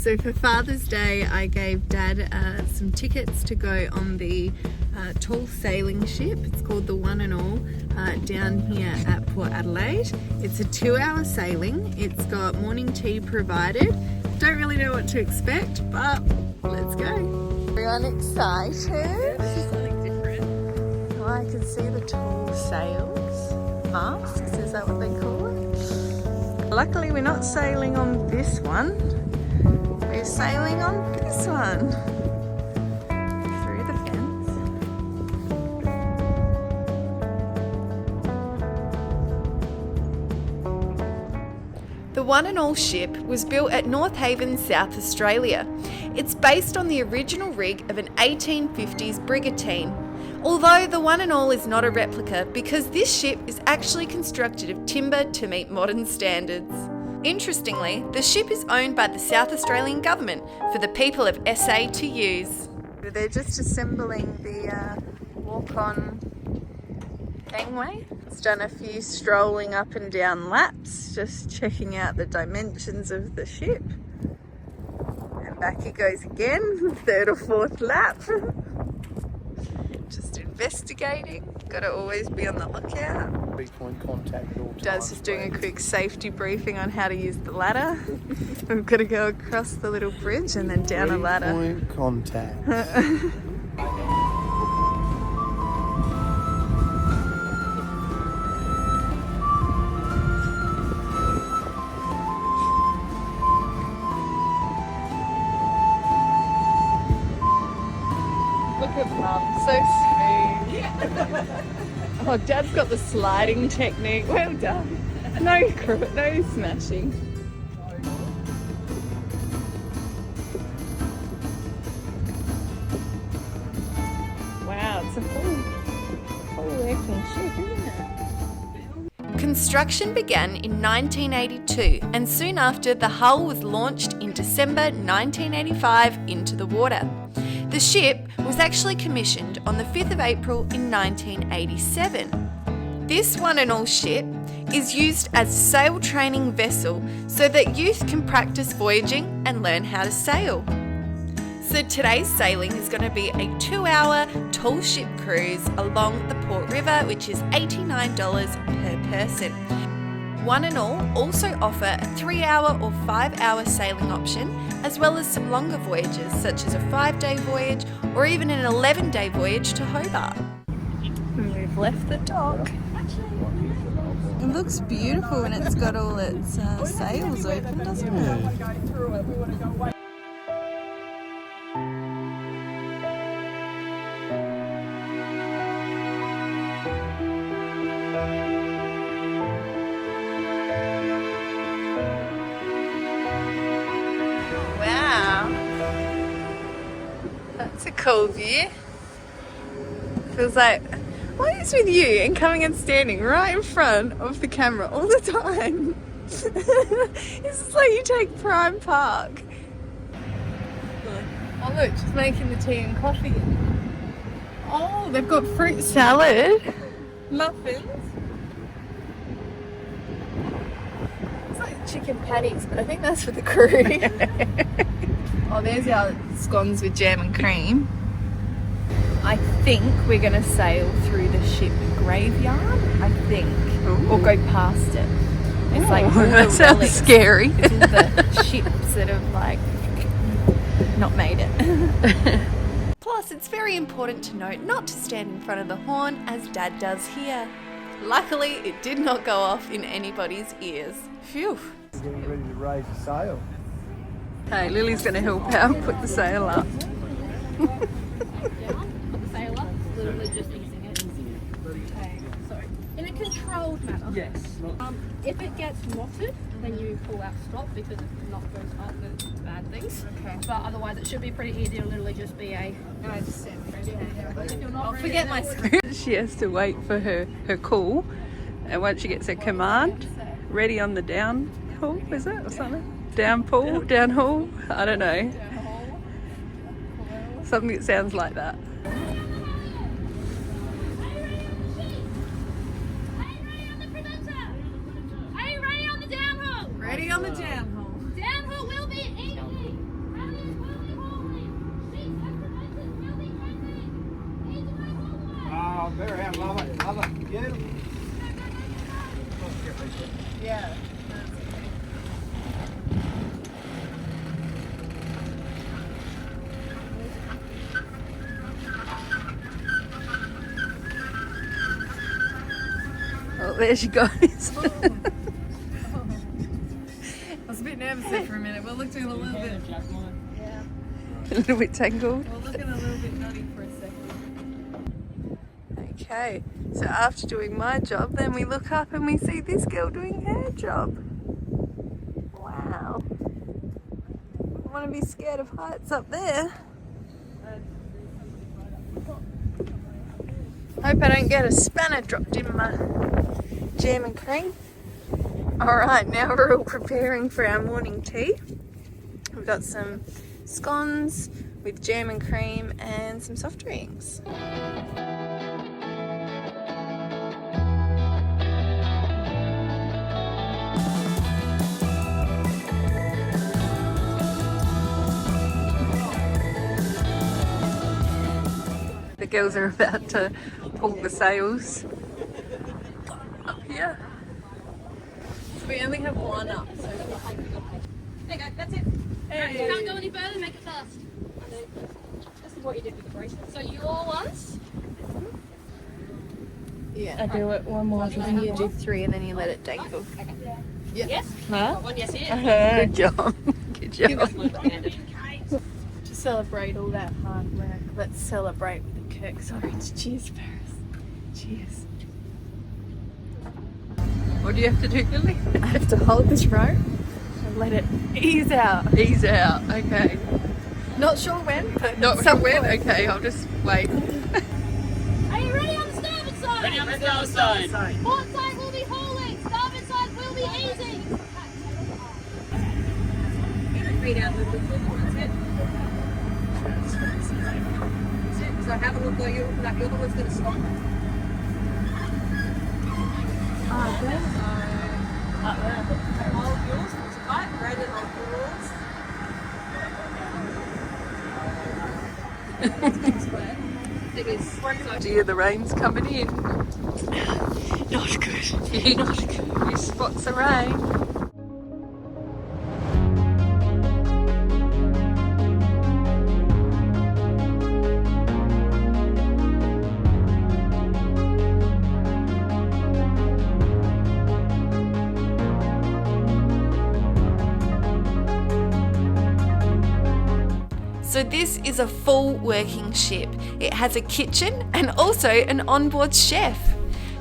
So for Father's Day, I gave Dad some tickets to go on the tall sailing ship. It's called the One and All, down here at Port Adelaide. It's a 2-hour sailing. It's got morning tea provided. Don't really know what to expect, but let's go. Everyone excited? This is something different. Oh, I can see the tall sails, masks, is that what they call it? Luckily we're not sailing on this one. We're sailing on this one. Through the fence. The One and All ship was built at North Haven, South Australia. It's based on the original rig of an 1850s brigantine. Although the One and All is not a replica because this ship is actually constructed of timber to meet modern standards. Interestingly, the ship is owned by the South Australian Government for the people of SA to use. They're just assembling the walk-on gangway. It's done a few strolling up and down laps, just checking out the dimensions of the ship. And back he goes again, third or fourth lap. Just investigating. Got to always be on the lookout. Point contact at all times. Dad's just doing a quick safety briefing on how to use the ladder. We've got to go across the little bridge and then down a ladder. Point contact. Look at Mum, so smooth. Oh, Dad's got the sliding technique. Well done. No smashing. Wow, it's a full working ship, isn't it? Construction began in 1982, and soon after the hull was launched in December 1985 into the water. The ship was actually commissioned on the 5th of April in 1987. This One and All ship is used as a sail training vessel so that youth can practice voyaging and learn how to sail. So today's sailing is going to be a 2-hour tall ship cruise along the Port River, which is $89 per person. One and All also offer a 3-hour or 5-hour sailing option, as well as some longer voyages such as a 5-day voyage or even an 11-day voyage to Hobart. And we've left the dock. It looks beautiful when it's got all its sails open, doesn't it? That's a cool view. Feels like, what is with you and coming and standing right in front of the camera all the time? It's just like you take prime park. Oh look, she's making the tea and coffee. Oh, they've got fruit salad, muffins. It's like chicken patties, but I think that's for the crew. Oh, there's our scones with jam and cream. I think we're going to sail through the ship graveyard, I think. Ooh. Or go past it. It's like all that sounds scary. It's all the ships that have like not made it. Plus, it's very important to note not to stand in front of the horn as Dad does here. Luckily, it did not go off in anybody's ears. Phew. We're getting ready to raise the sail. Hey, Lily's going to help out put the sail up. Put the sail up, literally just easing it. Okay, so in a controlled manner. Yes. If it gets knotted, then you pull out stop because if the knot goes up, it's bad things. Okay. But otherwise, it should be pretty easy. It'll literally just be a. And I just stand ready. If you're not I'll ready, forget my script. She has to wait for her call, and once she gets her command, ready on the down pull, is it, or something? Down pull, down haul, I don't know. Something that sounds like that. Are you ready on the downhaul? Ready on the downhaul. Downhaul will be easy. Yeah. Oh, there she goes. I was a bit nervous there for a minute. We're looking a little bit. Yeah. A little bit tangled. We're looking a little bit nutty for a second. Okay, so after doing my job, then we look up and we see this girl doing her job. Wow. I want to be scared of heights up there. Hope I don't get a spanner dropped in my jam and cream. Alright, now we're all preparing for our morning tea. We've got some scones with jam and cream and some soft drinks. The girls are about to pull the sails up here. We only have one up, so There you go, that's it. Right, you can't go any further, make it fast. This is what you did with the bracelet. So you all once. Yeah. I do it one more And you do 3 and then you let it dangle. Okay. Yeah. Yes? Huh? One yes here. Good job. Good job. To celebrate all that hard work, let's celebrate with a Kirk's orange. Cheers, Paris. Cheers. What do you have to do, Lily? I have to hold this rope and let it ease out. Ease out. Okay. Not sure when, but Not sure some when? point. Okay, I'll just wait. Are you ready on the starboard side? Ready on the starboard side. Port side will be hauling, starboard side will be easing. Feet out with the foot, that's it. That's it. So have a look like you're the one's going to stop. Hold yours, it's tight, Brandon, hold yours. Do you hear the rain's coming in? Not good. Not good. You spot the rain. So this is a full working ship. It has a kitchen and also an onboard chef.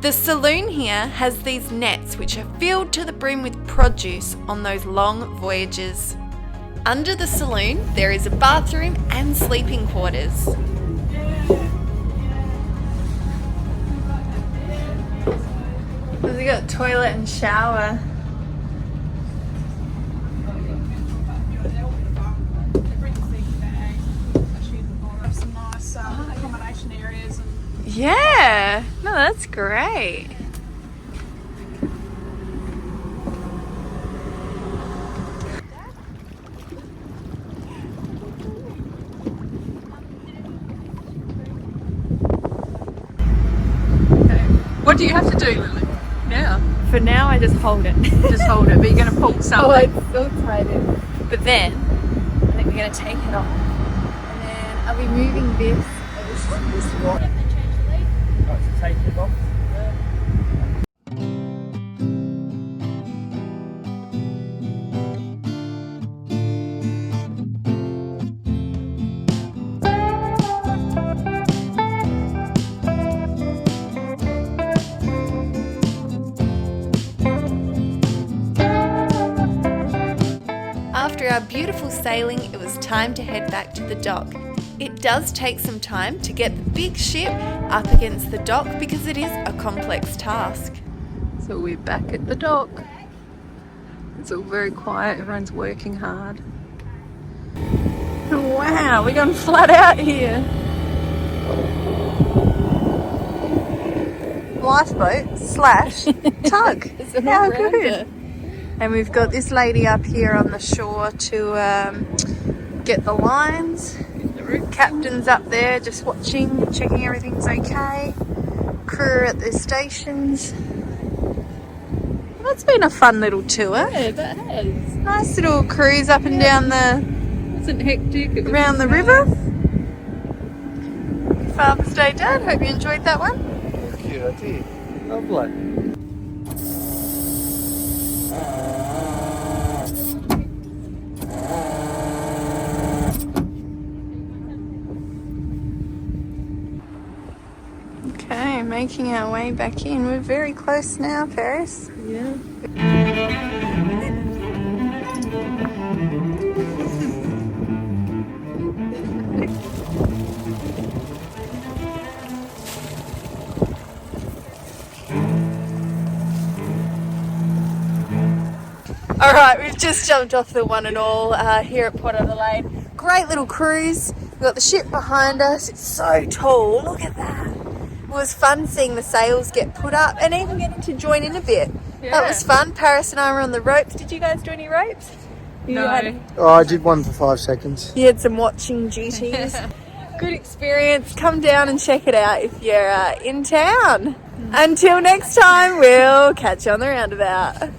The saloon here has these nets which are filled to the brim with produce on those long voyages. Under the saloon there is a bathroom and sleeping quarters. We got toilet and shower. Some nice accommodation areas. Yeah, no, that's great. What do you have to do, Lily? Now? For now I just hold it. Just hold it, but you're going to pull something. Oh, it's so tight in. But then I think we're going to take it off. And then are we moving this? This is what. Right, so take it off. After our beautiful sailing, it was time to head back to the dock. It does take some time to get the big ship up against the dock because it is a complex task. So we're back at the dock. It's all very quiet, everyone's working hard. Wow, we're going flat out here. Lifeboat slash tug. How good. And we've got this lady up here on the shore to get the lines. The captain's up there just watching, checking everything's okay. crew at the stations. That's been a fun little tour. Yeah, that has. Nice little cruise up and down the It wasn't hectic. It was around the nice. river. Father's Day, Dad. Hope you enjoyed that one. Thank you, I did. Lovely. Okay, making our way back in. We're very close now, Paris. Yeah. All right, we've just jumped off the One and All here at Port Adelaide. Great little cruise. We've got the ship behind us. It's so tall. Look at that. It was fun seeing the sails get put up and even getting to join in a bit. That was fun. Paris and I were on the ropes. Did you guys do any ropes? No. Oh, I did one for 5 seconds. You had some watching duties. Good experience. Come down and check it out if you're in town. Until next time, we'll catch you on the roundabout.